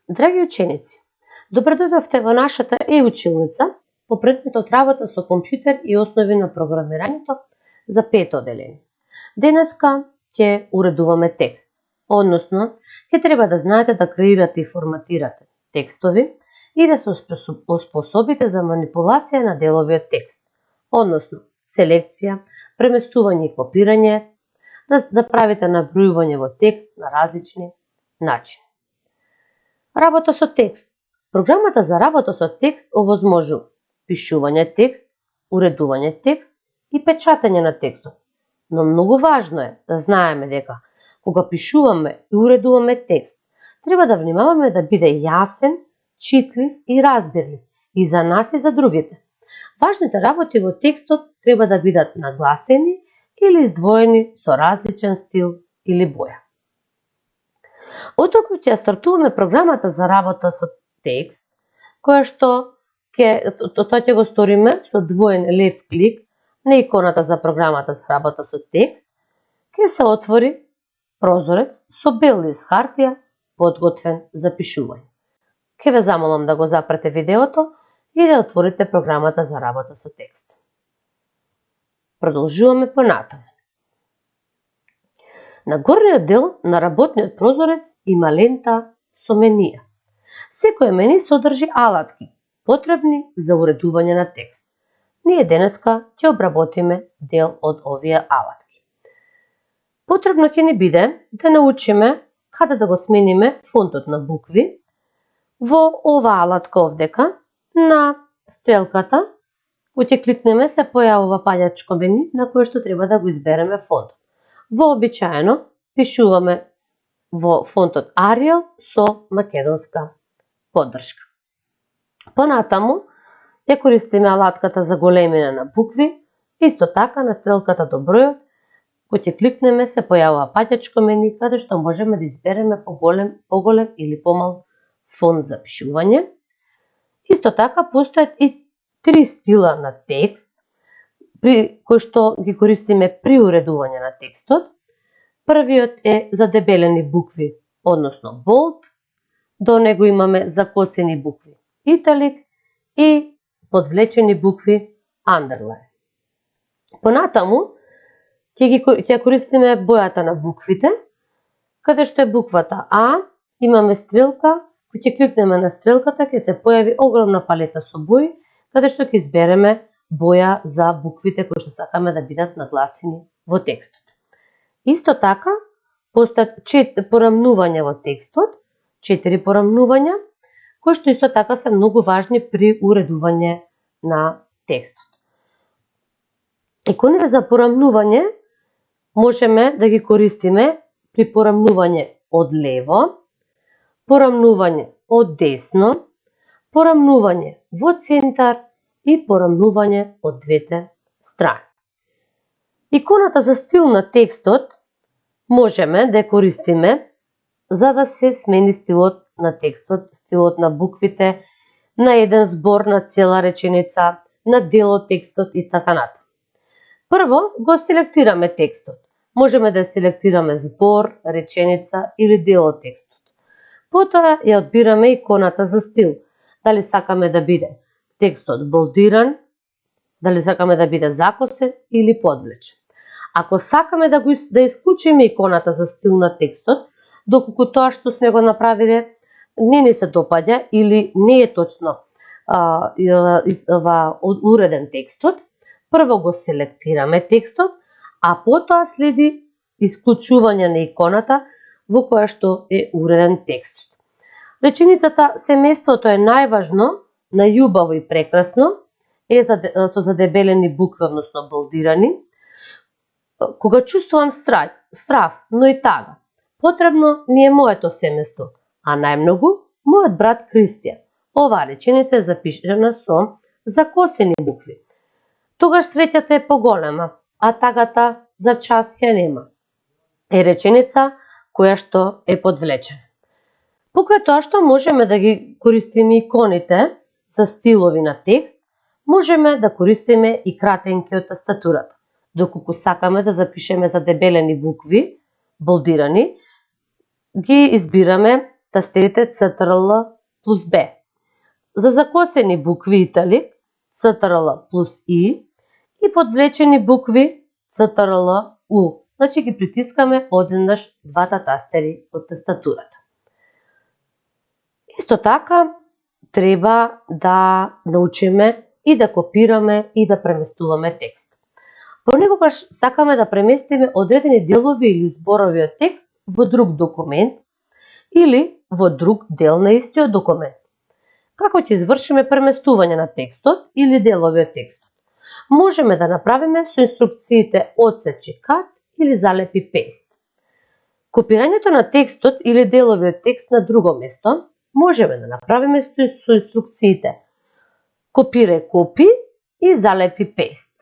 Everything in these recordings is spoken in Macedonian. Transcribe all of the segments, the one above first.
Драги ученици, добредојдовте во нашата училница по предметот работа со компјутер и основи на програмирањето за 5 одделение. Денеска ќе уредуваме текст, односно ќе треба да знаете да креирате и форматирате текстови и да се оспособите за манипулација на деловиот текст, односно селекција, преместување и копирање, да правите набројување во текст на различни начини. Работа со текст. Програмата за работа со текст овозможува пишување текст, уредување текст и печатање на текстот. Но многу важно е да знаеме дека кога пишуваме и уредуваме текст, треба да внимаваме да биде јасен, читлив и разбирлив и за нас и за другите. Важните работи во текстот треба да бидат нагласени или издвоени со различен стил или боја. Оттука ќе стартуваме програмата за работа со текст, која што тоа ќе го сториме со двоен лев клик на иконата за програмата за работа со текст. Ќе се отвори прозорец со бел лист хартија подготвен за пишување. Ќе ве замолам да го запрете видеото и да отворите програмата за работа со текст. Продолжуваме понатаму. На горниот дел на работниот прозорец има лента со менија. Секој мени содржи алатки, потребни за уредување на текст. Ние денеска ќе обработиме дел од овие алатки. Потребно ќе ни биде да научиме каде да го смениме фонтот на букви. Во ова алатка овдека, на стрелката, кој ќе кликнеме, се појавува паѓачко мени на кое што треба да го избереме фонтот. Вообичаено пишуваме во фонтот Arial со македонска поддршка. Понатаму ја користиме алатката за големина на букви, исто така на стрелката до бројот, кој ќе кликнеме се појавува паѓачко мени каде што можеме да избереме поголем или помал фонт за пишување. Исто така постојат и 3 стила на текст, кои што ги користиме при уредување на текстот. Првиот е за дебелени букви, односно bold, до него имаме закосени букви italic и подвлечени букви underline. Понатаму ќе користиме бојата на буквите, каде што е буквата А, имаме стрелка, кој ќе кликнеме на стрелката, ќе се појави огромна палета со бои, каде што ќе избереме боја за буквите кои што сакаме да бидат нагласени во текстот. Исто така, постојат порамнувања во текстот, 4 порамнувања, кои што исто така се многу важни при уредување на текстот. Иконите за порамнување можеме да ги користиме при порамнување од лево, порамнување од десно, порамнување во центар и порамнување од двете страни. Иконата за стил на текстот можеме да ја користиме за да се смени стилот на текстот, стилот на буквите, на еден збор, на цела реченица, на дел од текстот и така натаму. Прво го селектираме текстот. Можеме да селектираме збор, реченица или дел од текстот. Потоа ја одбираме иконата за стил. Дали сакаме да биде текстот болдиран, дали сакаме да биде закосен или подвлечен. Ако сакаме да исклучиме иконата за стил на текстот, доколку тоа што сме го направиле не ни се допаѓа или не е точно уреден текстот, прво го селектираме текстот, а потоа следи исклучување на иконата во која што е уреден текстот. Реченицата семејството е најважно, најубаво и прекрасно, е со задебелени букви, односно болдирани. Кога чувствувам страв, но и тага, потребно ми е моето семејство, а најмногу мојот брат Кристијан. Оваа реченица е запишана со закосени букви. Тогаш среќата е поголема, а тагата за час ја нема. Е реченица која што е подвлечена. Покрај тоа што можеме да ги користиме иконите за стилови на текст, можеме да користиме и кратенки од тастатурата. Доколку сакаме да запишеме за дебелени букви, болдирани, ги избираме тастерите CTRL плюс B. За закосени букви италик CTRL плюс I и подвлечени букви CTRL U. Значи ги притискаме одеднаш двата тастери од тастатурата. Исто така треба да научиме и да копираме и да преместуваме текст. Понекогаш сакаме да преместиме одредени делови или зборови од текст во друг документ или во друг дел на истиот документ. Како ќе извршиме преместување на текстот или делови од текстот? Можеме да направиме со инструкциите отсечи кат или залепи пейст. Копирањето на текстот или делови од текст на друго место можеме да направиме со инструкциите копирај копи и залепи пейст.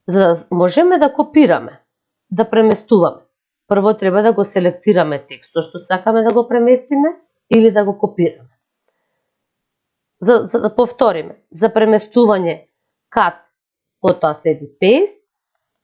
За да можеме да копираме, да преместуваме, прво треба да го селектираме текстот што сакаме да го преместиме или да го копираме. За да повториме, за преместување кат, потоа следи пейст,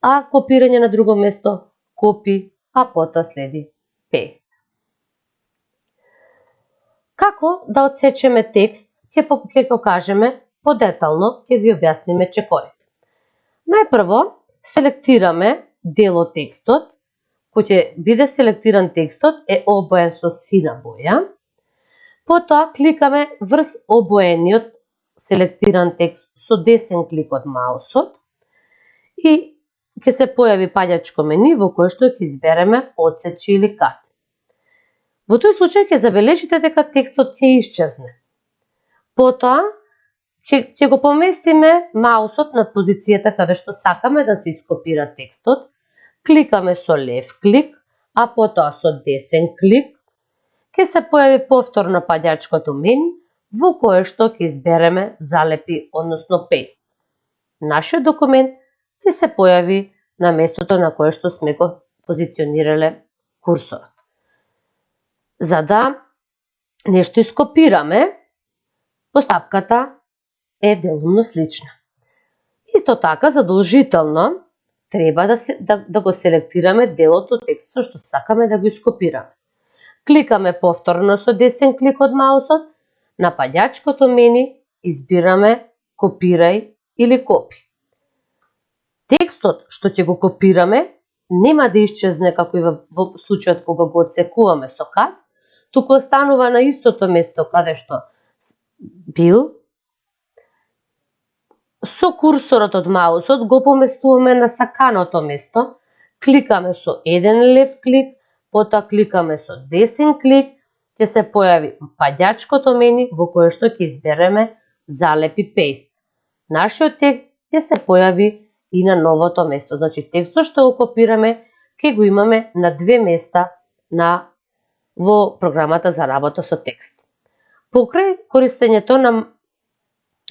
а копирање на друго место копи, а потоа следи пейст. Како да отсечеме текст, ќе го кажеме подетално, ќе ги објасниме чекорите. Најпрво селектираме дел од текстот, кој ќе биде селектиран текстот е обоен со сина боја. Потоа кликаме врз обоениот селектиран текст со десен клик од маусот и ќе се појави паѓачко мени во кое што ќе избереме отсечи или кат. Во тој случај ќе забележите дека текстот ќе исчезне. Потоа ќе го поместиме маусот на позицијата каде што сакаме да се ископира текстот, кликаме со лев клик, а потоа со десен клик, ќе се појави повторно паѓачкото мени во кое што ќе избереме залепи, односно пейст. Нашиот документ ќе се појави на местото на кое што сме го позиционирале курсорот. За да нешто ископираме, постапката е делумно слична. Исто така, задолжително, треба да го селектираме делот од текстот што сакаме да го ископираме. Кликаме повторно со десен клик од маусот, на паѓачкото мени избираме копирај или копи. Текстот што ќе го копираме нема да исчезне како и во случајот кога го отсекуваме со кат, туку останува на истото место каде што бил. Со курсорот од маусот го поместуваме на саканото место, кликаме со еден лев клик, потоа кликаме со десен клик, ќе се појави паѓачкото мени во кое што ќе избереме залепи пейст. Нашиот текст ќе се појави и на новото место. Значи текстот што го копираме ќе го имаме на две места во програмата за работа со текст. Покрај користењето на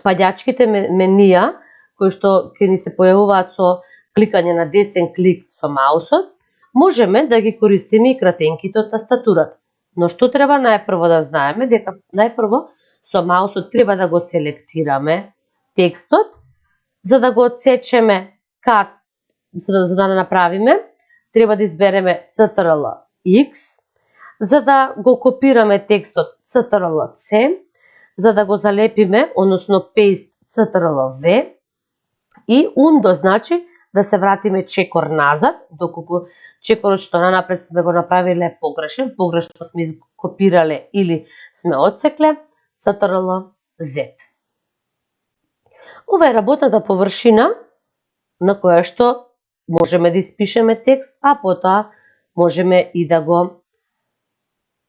паѓачките менија, кои што ќе ни се појавуваат со кликање на десен клик со маусот, можеме да ги користиме и кратенките од тастатурата. Но што треба најпрво да знаеме, дека најпрво со маусот треба да го селектираме текстот, за да го отсечеме кат, за да направиме, треба да избереме CTRL X, за да го копираме текстот CTRL C, за да го залепиме, односно paste CTRL V, и undo значи да се вратиме чекор назад, доколку чекорот што нанапред сме го направиле погрешен, погрешно сме копирале или сме отсекле, CTRL Z. Ова е работната површина на која што можеме да испишеме текст, а потоа можеме и да го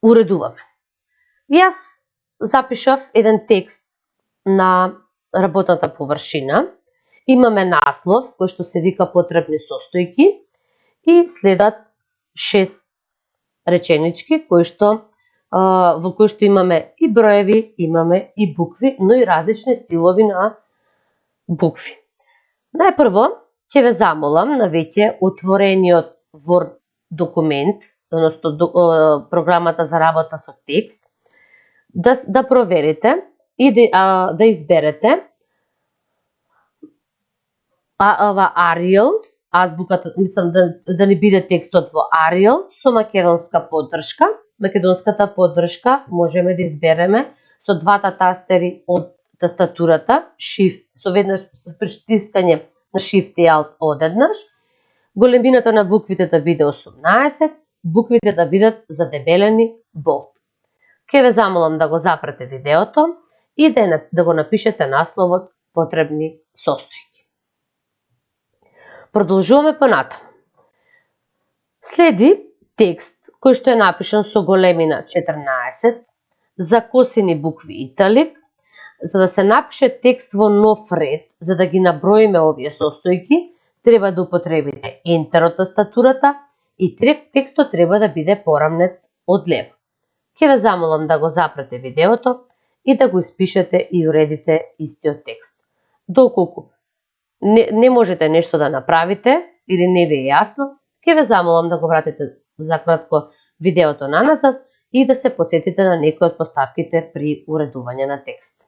уредуваме. Јас запишав еден текст на работната површина. Имаме наслов кој што се вика потребни состојки и следат 6 реченички во кои што имаме и броеви, имаме и букви, но и различни стилови на букви. Најпрво ќе ве замолам на веќе отворениот Word документ, односно програмата за работа со текст, да проверите и да изберете Arial, азбуката, мислам да ни биде текстот во Arial со македонска поддршка, македонската поддршка можеме да избереме со двата тастери од тастатурата, Shift, со веднаш притискање на Shift и Alt одеднаш, големината на буквите да биде 18, буквите да бидат задебелени bold. Ке ве замолам да го запрете видеото и да го напишете насловот потребни состојки. Продолжуваме понатаму. Следи текст кој што е напишан со големина 14, закосени букви италик. За да се напише текст во нов ред, за да ги наброиме овие состојки, треба да употребите Enter од тастатурата и текстот треба да биде порамнет од лево. Ке ве замолам да го запрете видеото и да го испишете и уредите истиот текст. Доколку не можете нешто да направите или не ви е јасно, ке ве замолам да го вратите за кратко видеото наназад и да се потсетите на некои од постапките при уредување на текст.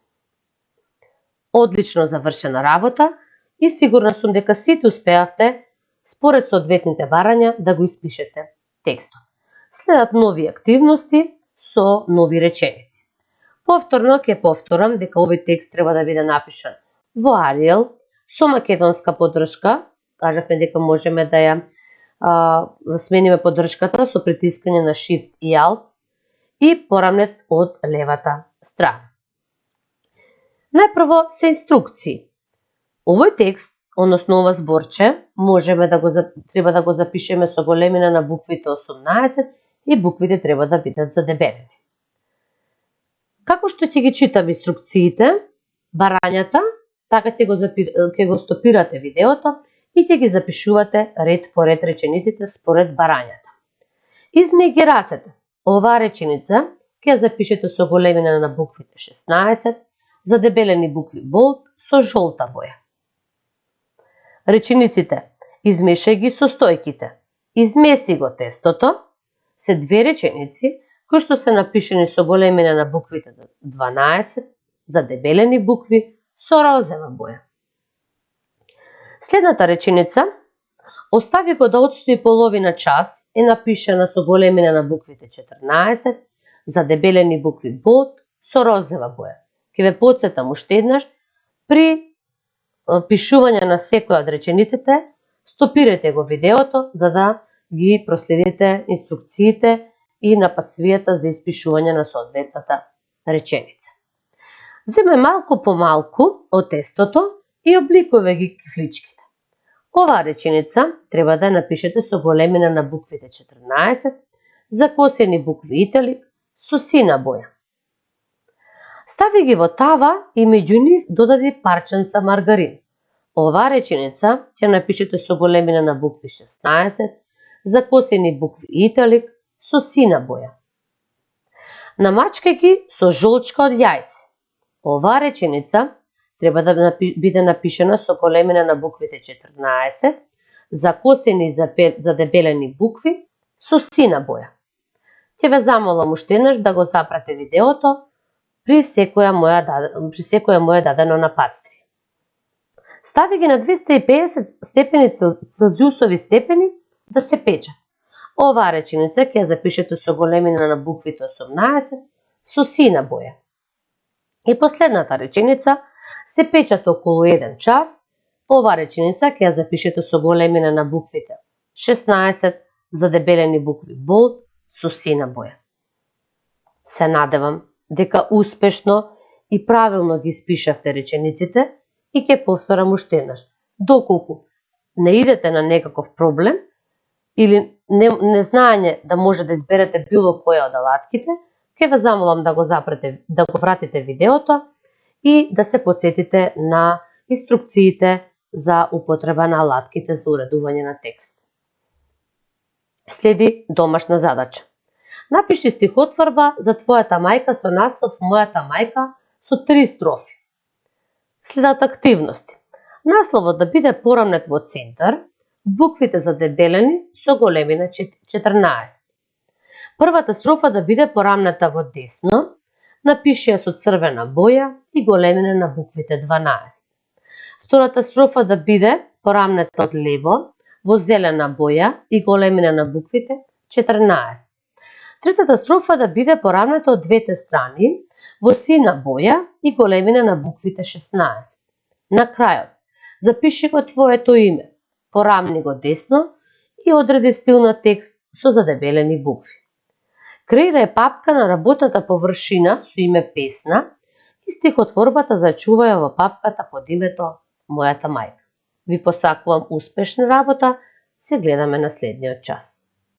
Одлично завршена работа и сигурна сум дека сите успеавте според соодветните барања да го испишете текстот. Следат нови активности со нови реченици. Повторно ќе повторам дека овој текст треба да биде напишан во Arial со македонска поддршка. Кажавме дека можеме да ја смениме поддршката со притискање на Shift и Alt и порамнет од левата страна. Најпрво се инструкции. Овој текст, односно ова зборче, треба да го запишеме со големина на буквите 18 и буквите треба да бидат задебелени. Како што ќе ги читам инструкциите, барањата, така ќе го стопирате видеото и ќе ги запишувате ред по ред речениците според барањата. Измеѓу рацете, оваа реченица ќе ја запишете со големина на буквите 16, задебелени букви bold со жолта боја. Речениците измешај ги состојките. Измеси го тестото се две реченици кои што се напишени со големина на буквите 12, задебелени букви со розова боја. Следната реченица остави го да одстои половина час е напишана со големина на буквите 14, задебелени букви bold со розова боја. Ке ве потсетам уште еднаш, при пишување на секоја од речениците, стопирате го видеото за да ги проследите инструкциите и напатствијата за испишување на соодветната реченица. Земе малку по малку од тестото и обликувај ги кифличките. Оваа реченица треба да напишете со големина на буквите 14, закосени букви италик со сина боја. Стави ги во тава и меѓу нив додади парченца маргарин. Оваа реченица ќе напишете со големина на букви 16, закосени букви италик со сина боја. Намачкај ги со жолчка од јајце. Оваа реченица треба да биде напишана со големина на буквите 14, закосени задебелени букви со сина боја. Ќе ве замолам уште еднаш да го запрате видеото при секоја моја дадено напатствие. Стави ги на 250 степени целзиусови степени да се печат. Оваа реченица ќе ја запишете со големина на буквите 18 со сина боја. И последната реченица се печат околу 1 час. Оваа реченица ќе ја запишете со големина на буквите 16, задебелени букви bold со сина боја. Се надевам дека успешно и правилно ги испишавте речениците и ќе повторам уште еднаш. Доколку не идете на некаков проблем или незнаење да може да изберете било која од алатките, ќе ве замолам да го запрете, да го вратите видеото и да се потсетите на инструкциите за употреба на алатките за уредување на текст. Следи домашна задача. Напиши стихотворба за твојата мајка со наслов Мојата мајка со 3 строфи. Следат активности. Насловот да биде порамнет во центар, буквите задебелени со големина 14. Првата строфа да биде порамната во десно, напиши ја со црвена боја и големина на буквите 12. Втората строфа да биде порамната од лево, во зелена боја и големина на буквите 14. Третата строфа да биде порамната од двете страни, во сина боја и големина на буквите 16. На крајот, запиши го твоето име, порамни го десно и одреди стил на текст со задебелени букви. Креирај папка на работната површина со име Песна и стихотворбата зачувај во папката под името Мојата мајка. Ви посакувам успешна работа, се гледаме на следниот час.